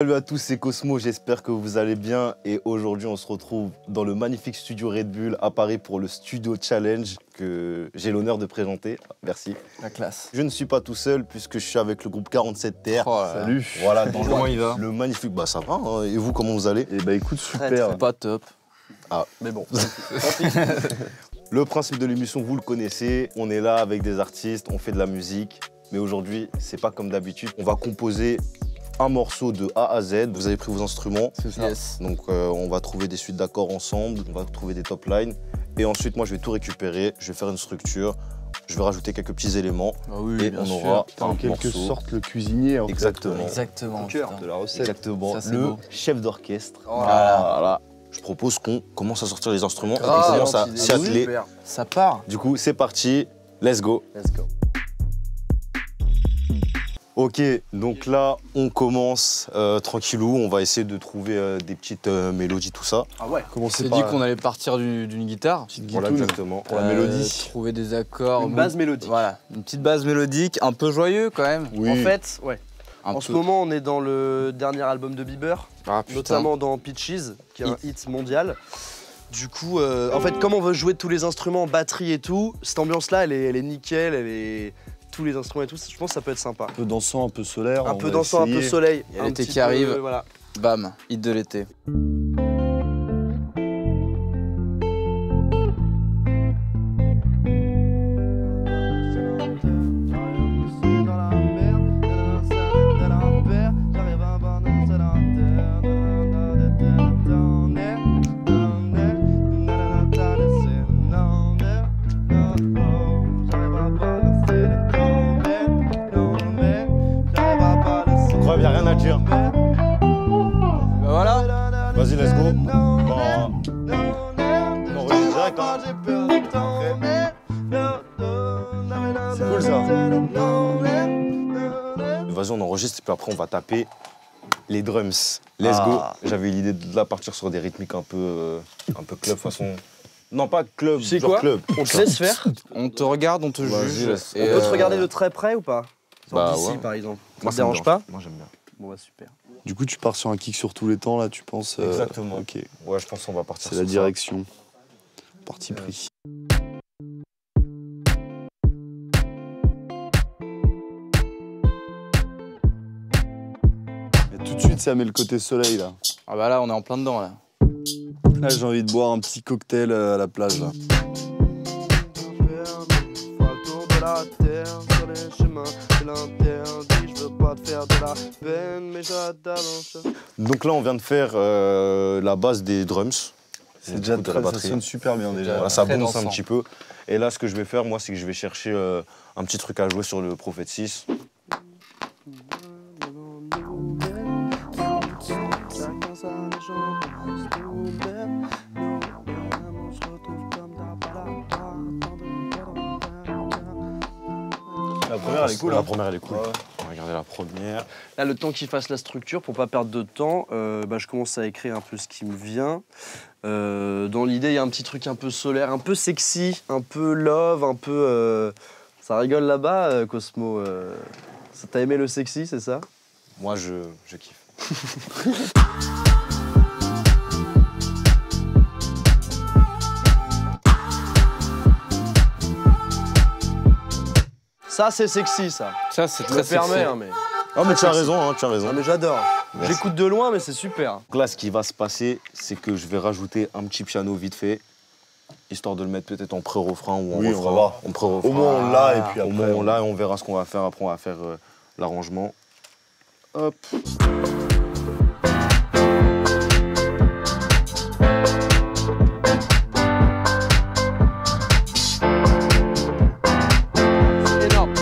Salut à tous, c'est Cosmo, j'espère que vous allez bien et aujourd'hui on se retrouve dans le magnifique studio Red Bull à Paris pour le Studio Challenge que j'ai l'honneur de présenter. Merci. La classe. Je ne suis pas tout seul puisque je suis avec le groupe 47 Terre. Oh, salut. Voilà, dans comment il va? Le magnifique, bah ça va, hein. Et vous comment vous allez? Eh bah écoute, super. Pas top. Ah, mais bon. Le principe de l'émission, vous le connaissez, on est là avec des artistes, on fait de la musique, mais aujourd'hui, c'est pas comme d'habitude. On va composer un morceau de A à Z. Vous avez pris vos instruments. C'est ça. Yes. Donc on va trouver des suites d'accords ensemble, on va trouver des top lines. Et ensuite, moi, je vais tout récupérer, je vais faire une structure, je vais rajouter quelques petits éléments. Ah oui, et on aura en quelque sorte le cuisinier. En exactement. fait. Exactement. Au cœur de la recette. Exactement. Ça, le beau. chef d'orchestre. Oh là. Voilà. Je propose qu'on commence à sortir les instruments et qu'on Ah, commence à s'y atteler. Ça part. Du coup, c'est parti. Let's go. Let's go. Ok, donc là, on commence tranquillou. On va essayer de trouver des petites mélodies, tout ça. Ah ouais. On s'est dit qu'on allait partir d'une guitare. Voilà, exactement. Pour la mélodie. Trouver des accords. Une base mélodique. Voilà, une petite base mélodique, un peu joyeux quand même. Oui. En fait, ouais. Un En peu. ce moment, on est dans le dernier album de Bieber, Ah, putain. notamment dans Peaches, qui est un hit mondial. Du coup, en fait, comme on veut jouer tous les instruments, batterie et tout, cette ambiance-là, elle est nickel, elle est tous les instruments et tout. Je pense que ça peut être sympa. Un peu dansant, un peu solaire. Un on peu va dansant, un peu essayer. soleil. Il y a un l'été petit qui arrive. voilà. Bam, hit de l'été. Incroyable, y'a rien à dire. Bah voilà. Vas-y, let's go. Bon, on enregistre direct, hein. C'est cool ça. Vas-y, on enregistre et puis après on va taper les drums. Let's go. J'avais l'idée de là partir sur des rythmiques un peu club façon. Non, pas club, Tu sais genre quoi club. On te laisse faire. On te regarde, on te Vas-y, juge. laisse. On peut te regarder de très près ou pas? Bah, D'ici, ouais. par exemple. Moi, Ça te dérange pas? Moi, j'aime bien. Bon, bah super. Du coup, tu pars sur un kick sur tous les temps, là, tu penses Exactement. Ok, Ouais, je pense qu'on va partir c'est sur la ça. direction. Parti pris. Et tout de suite, ça met le côté soleil, là. Ah bah là, on est en plein dedans là. Là, j'ai envie de boire un petit cocktail à la plage, là. Donc là, on vient de faire la base des drums. C'est déjà de la ça batterie. sonne super bien, déjà. Voilà, ça Très bounce un dansant. petit peu. Et là, ce que je vais faire, moi, c'est que je vais chercher un petit truc à jouer sur le Prophet 6. La première, elle est cool. La hein. première, elle est cool. Ouais. On va regarder la première. Là, le temps qu'il fasse la structure, pour pas perdre de temps, bah, je commence à écrire un peu ce qui me vient. Dans l'idée, il y a un petit truc un peu solaire, un peu sexy, un peu love, un peu... Ça rigole là-bas, Cosmo. T'as aimé le sexy, c'est ça? Moi, je kiffe. Ça, c'est sexy, ça. Ça, c'est Je très me sexy. permets, hein, mais... Ah, mais tu as sexy. raison, hein, tu as raison. Ah, mais j'adore. Merci. J'écoute de loin, mais c'est super. Donc là, ce qui va se passer, c'est que je vais rajouter un petit piano vite fait, histoire de le mettre peut-être en pré-refrain ou en Oui, refrain. on va voir. En pré-refrain. Au moins, on l'a, et puis Au après... moins, on l'a et on verra ce qu'on va faire. Après, on va faire l'arrangement. Hop. C'est énorme.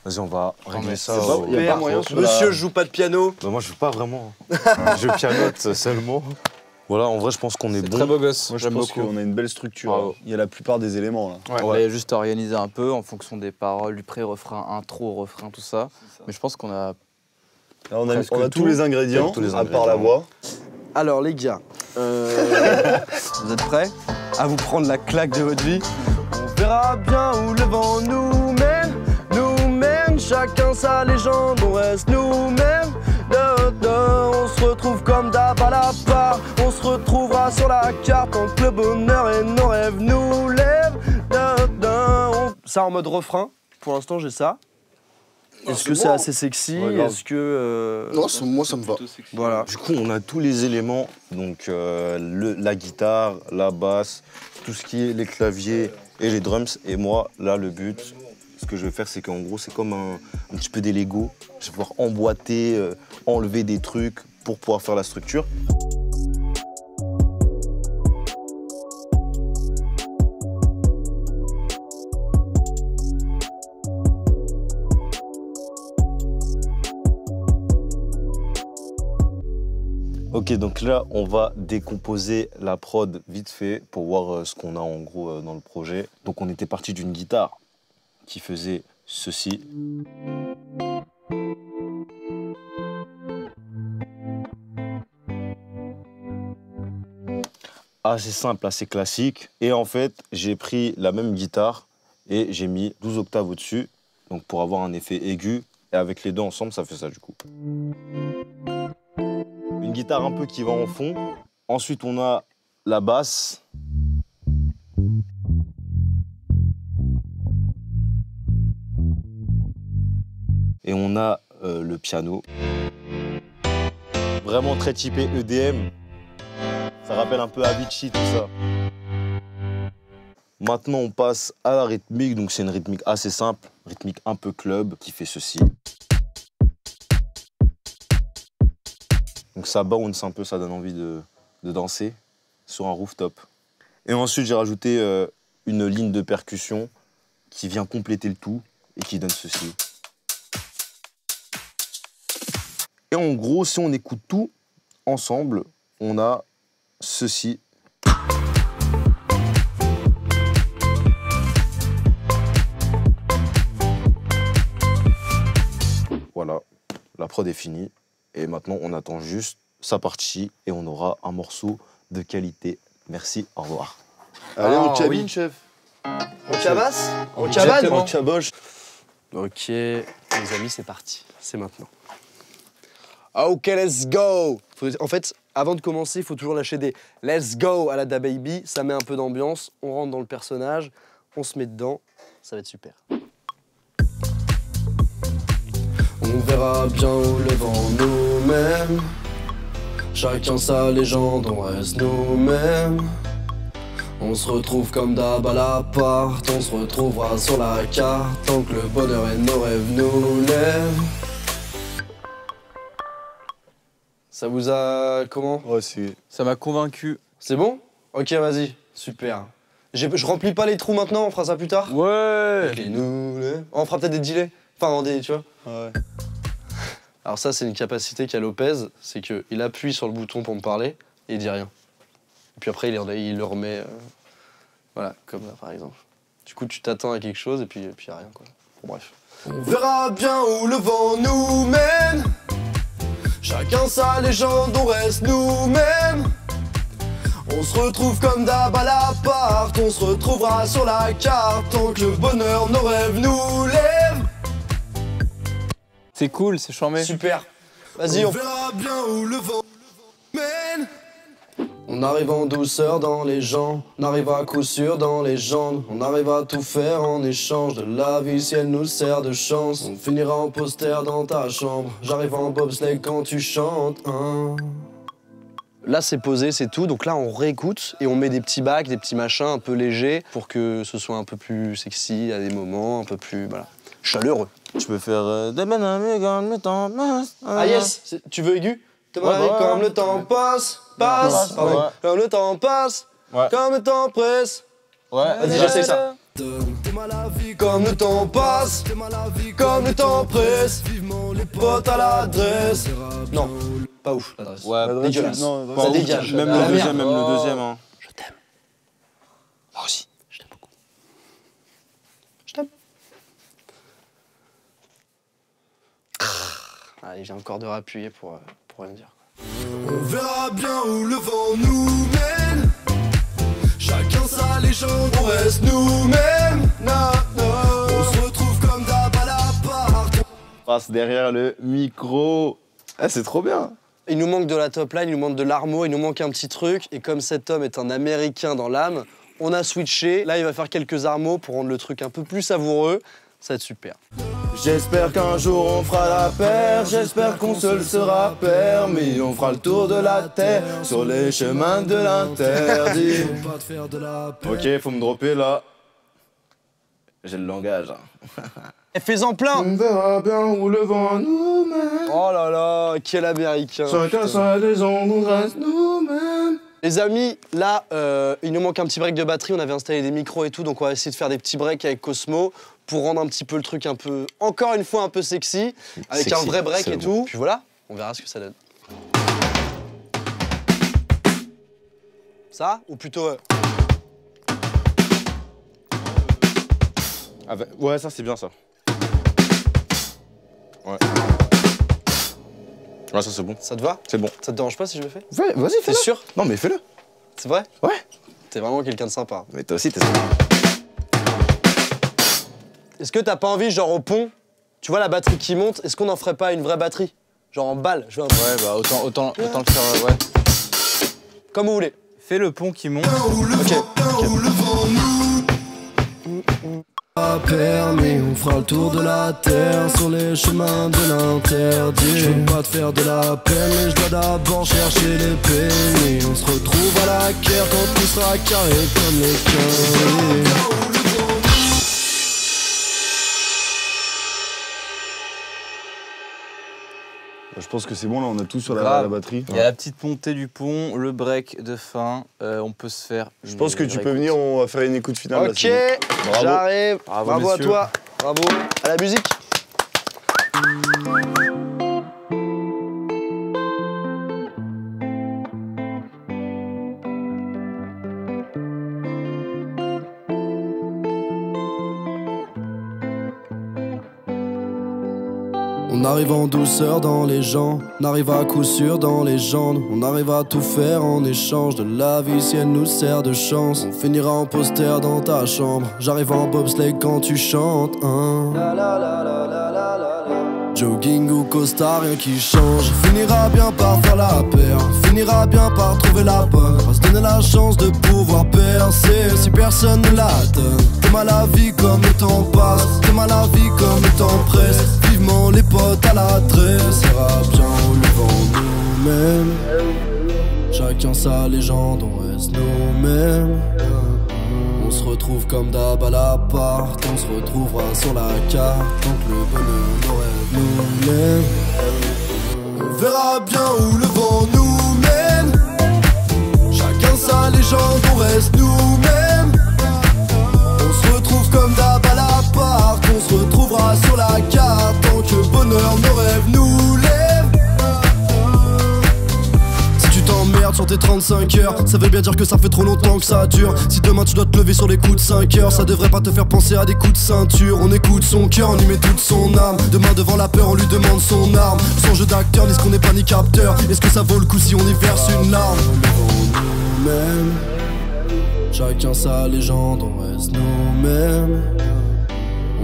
Vas-y, on va régler mais ça. c'est au- Il y a pas moyen sur la- Monsieur, je joue pas de piano. Bah, moi, je veux pas vraiment. Je pianote seulement. Voilà, en vrai, je pense qu'on est C'est bon. très beau gosse. Moi, je J'aime pense beaucoup. qu'on a une belle structure. Bravo. Il y a la plupart des éléments, là. Ouais, Ouais. là, juste organiser un peu en fonction des paroles, du pré-refrain, intro, refrain, tout ça. Mais je pense qu'on a. Là, on a Presque tous tout. les ingrédients, Tous les à part la ingrédients. voix. Alors, les gars, vous êtes prêts à vous prendre la claque de votre vie? On verra bien où le vent nous mène, nous chacun sa légende, on reste nous-mêmes. On se retrouve comme d'hab à la part, on se retrouvera sur la carte tant que le bonheur et nos rêves nous lèvent. Ça en mode refrain, pour l'instant j'ai ça. Est-ce que c'est assez sexy? Est-ce que... Non, moi ça me va. Voilà. Du coup, on a tous les éléments, donc la guitare, la basse, tout ce qui est les claviers et les drums. Et moi, là, le but, ce que je vais faire, c'est qu'en gros, c'est comme un petit peu des Lego. Je vais pouvoir emboîter, enlever des trucs pour pouvoir faire la structure. Ok, donc là, on va décomposer la prod vite fait pour voir ce qu'on a en gros dans le projet. Donc on était parti d'une guitare qui faisait ceci. Assez simple, assez classique. Et en fait, j'ai pris la même guitare et j'ai mis 12 octaves au-dessus, donc pour avoir un effet aigu. Et avec les deux ensemble, ça fait ça du coup. Une guitare un peu qui va en fond. Ensuite, on a la basse. Et on a le piano. Vraiment très typé EDM. Ça rappelle un peu Avicii, tout ça. Maintenant, on passe à la rythmique. Donc, c'est une rythmique assez simple. Rythmique un peu club qui fait ceci. Donc ça bounce un peu, ça donne envie de danser sur un rooftop. Et ensuite, j'ai rajouté une ligne de percussion qui vient compléter le tout et qui donne ceci. Et en gros, si on écoute tout ensemble, on a ceci. Voilà, la prod est finie. Et maintenant, on attend juste sa partie et on aura un morceau de qualité. Merci, au revoir. Allez, on cabine, oui. chef. On cabasse? On cabane? Exactement. On caboche. Ok, les amis, c'est parti. C'est maintenant. Ok, let's go! En fait, avant de commencer, il faut toujours lâcher des let's go à la Da Baby. Ça met un peu d'ambiance, on rentre dans le personnage, on se met dedans, ça va être super. On verra bien où le vent nous mène. Chacun sa légende, on reste nous-mêmes. On se retrouve comme d'hab à l'appart, on se retrouvera sur la carte tant que le bonheur et nos rêves nous lèvent. Ça vous a... comment? Ouais, c'est... Ça m'a convaincu. C'est bon? Ok, vas-y, super. Je remplis pas les trous maintenant, on fera ça plus tard? Ouais. Ok, on fera peut-être des delays. Enfin, tu vois. Ouais. Alors ça, c'est une capacité qu'a Lopez, c'est qu'il appuie sur le bouton pour me parler et il dit rien. Et puis après, il le remet, voilà, comme là, par exemple. Du coup, tu t'attends à quelque chose et puis y a rien, quoi. Bon, bref. On verra bien où le vent nous mène. Chacun sa légende, on reste nous-mêmes. On se retrouve comme d'hab à l'appart, on se retrouvera sur la carte tant que le bonheur, nos rêves nous lèvent. C'est cool, c'est charmé. Super. Vas-y, on verra bien où le vent mène. On arrive en douceur dans les gens, on arrive à coup sûr dans les jambes. On arrive à tout faire en échange de la vie si elle nous sert de chance. On finira en poster dans ta chambre, j'arrive en bobsleigh quand tu chantes. Hein. Là c'est posé, c'est tout, donc là on réécoute et on met des petits bacs, des petits machins un peu légers pour que ce soit un peu plus sexy à des moments, un peu plus, voilà, chaleureux. Tu peux faire des bananes comme le temps passe. Ah yes, tu veux aigu? Comme le temps passe, pardon. Ouais. Comme le temps passe, Ouais. comme le temps presse. Ouais, Vas-y, j'essaie ça. Comme le temps passe, comme le temps presse. Les potes à l'adresse. Non, pas ouf l'adresse. Ouais, dégueulasse. Non, Ça dégage. Même Ah, le merde. deuxième, même le deuxième. Hein. Je t'aime. Moi aussi, je t'aime beaucoup. Je t'aime. Allez, j'ai encore de appuyer pour rien dire. On verra bien où le vent nous mène. Chacun sa légende, on reste nous-mêmes. On se retrouve comme d'hab à l'appart. passe derrière le micro. Ah, c'est trop bien. Il nous manque de la top line, il nous manque de l'armo, il nous manque un petit truc. Et comme cet homme est un Américain dans l'âme, on a switché. Là, il va faire quelques armos pour rendre le truc un peu plus savoureux. Ça va être super. J'espère qu'un jour on fera la paire, j'espère qu'on seul sera permis. On fera le tour de la terre sur les chemins de l'interdit. Ok, faut me dropper là. J'ai le langage. Et fais-en plein. On verra bien où le vent nous mène. Oh là là, quel Américain. Chacun sa raison, on reste nous-mêmes. Les amis, là, il nous manque un petit break de batterie. On avait installé des micros et tout, donc on va essayer de faire des petits breaks avec Cosmo pour rendre un petit peu le truc un peu, encore une fois, un peu sexy, avec Sexy, un vrai break c'est et bon. tout. Puis voilà, on verra ce que ça donne. Ça ou plutôt Ouais, ça c'est bien ça. Ouais. Ouais, ça c'est bon. ça te va? C'est bon. Ça te dérange pas si je le fais? Ouais, vas-y, T'es fais-le. sûr? Non, mais fais-le. C'est vrai? Ouais. T'es vraiment quelqu'un de sympa. Mais toi aussi, t'es sympa. Est-ce que t'as pas envie, genre au pont, tu vois la batterie qui monte, est-ce qu'on n'en ferait pas une vraie batterie? Genre en balle, je veux un peu. Ouais, bah autant le faire, ouais. Comme vous voulez. Fais le pont qui monte. Ok. Permis, on fera le tour de la terre sur les chemins de l'interdit. Je veux pas te faire de la peine, mais je dois d'abord chercher les pénis. On se retrouve à la guerre quand tout sera carré comme les quinze. Je pense que c'est bon, là, on a tout sur la Grave. batterie. Il y a la petite montée du pont, le break de fin. On peut se faire. Je pense que tu peux venir, on va faire une écoute finale. là, Ok, c'est bon. Bravo. j'arrive. Bravo, Bravo à messieurs. toi. Bravo. À la musique. On arrive en douceur dans les gens, on arrive à coup sûr dans les jambes. On arrive à tout faire en échange de la vie si elle nous sert de chance. On finira en poster dans ta chambre, j'arrive en bobsleigh quand tu chantes, hein. Jogging ou costard, rien qui change. Finira bien par faire la paire, finira bien par trouver la bonne. On va se donner la chance de pouvoir percer si personne ne la donne. T'aimes à la vie comme le temps passe, t'aimes à la vie comme le temps presse. Vivement les potes à l'adresse, ira bien au levant nous-mêmes. Chacun sa légende, on reste nous-mêmes. On se retrouve comme d'hab à l'appart, on se retrouvera sur la carte tant que le bonheur nos rêves nous mène. On verra bien où le vent nous mène. Chacun sa légende, on reste nous-mêmes. On se retrouve comme d'hab à l'appart, on se retrouvera sur la carte tant que le bonheur nos rêves nous lèvent. T'emmerdes sur tes 35 heures, ça veut bien dire que ça fait trop longtemps que ça dure. Si demain tu dois te lever sur les coups de 5 heures, ça devrait pas te faire penser à des coups de ceinture. On écoute son cœur, on y met toute son âme. Demain devant la peur, on lui demande son arme. Son jeu d'acteur, est-ce qu'on n'est pas ni capteur? Est-ce que ça vaut le coup si on y verse une larme? Nous-mêmes, chacun sa légende, on reste nous-mêmes.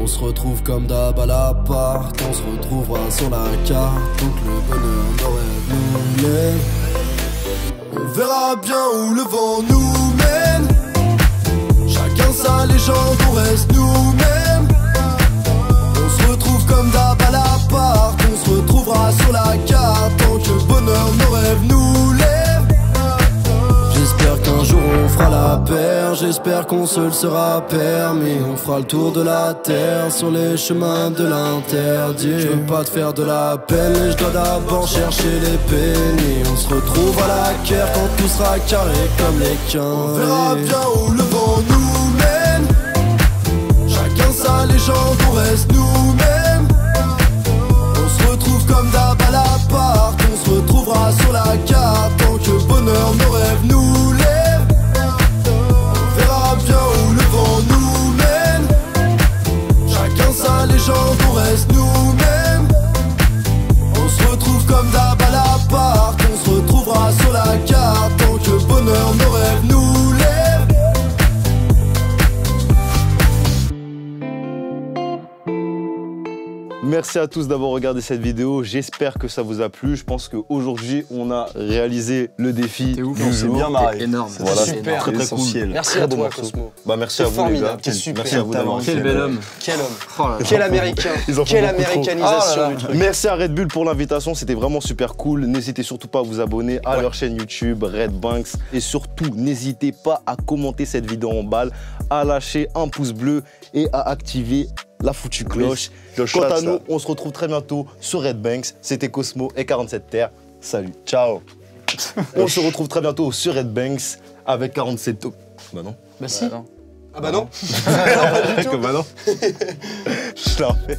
On se retrouve comme d'hab à l'appart, on se retrouvera sur la carte tant que le bonheur nos rêves nous mène. On verra bien où le vent nous mène. Chacun sa légende, on reste nous-mêmes. On se retrouve comme d'hab à l'appart, on se retrouvera sur la carte tant que le bonheur nos rêves nous lèvent. J'espère qu'un jour on fera la paire, j'espère qu'on se le sera permis. On fera le tour de la terre sur les chemins de l'interdit. Je veux pas te faire de la peine, mais je dois d'abord chercher les pénis. On se retrouve à la guerre quand tout sera carré comme les quinze. On verra bien où le vent nous mène. Chacun sa légende, on reste nous-mêmes. On se retrouve comme d'hab à l'appart, on se retrouvera sur la carte tant que le bonheur nos rêves nous lèvent. On verra bien où le vent nous mène. Chacun sa légende, on reste nous-mêmes. On se retrouve comme d'hab à l'appart, on se retrouvera sur la carte tant que le bonheur nos rêves nous lèvent. Merci à tous d'avoir regardé cette vidéo. J'espère que ça vous a plu. Je pense qu'aujourd'hui, on a réalisé le défi T'es ouf, du on s'est jour. bien marré. Énorme. Voilà, super. très très cool. Essentiel. Merci Très à beau toi, morceau. Cosmo. Bah, merci C'est à vous les gars. formidable, t'es super. Merci à vous d'avoir Quel bel homme. Quel homme. Oh là là. Quel américain. Ils en font Quelle beaucoup trop. américanisation Oh là là. du truc. Merci à Red Bull pour l'invitation, c'était vraiment super cool. N'hésitez surtout pas à vous abonner à leur chaîne YouTube, Red Banks. Et surtout, n'hésitez pas à commenter cette vidéo en balle, à lâcher un pouce bleu et à activer la foutue cloche. Quant à nous, on se retrouve très bientôt sur Red Banks. C'était Cosmo et 47 Terre. Salut. Ciao. On se retrouve très bientôt sur Red Banks avec 47 Top. Bah non. Bah si. Non. Ah bah non. Bah non. Je l'ai refait.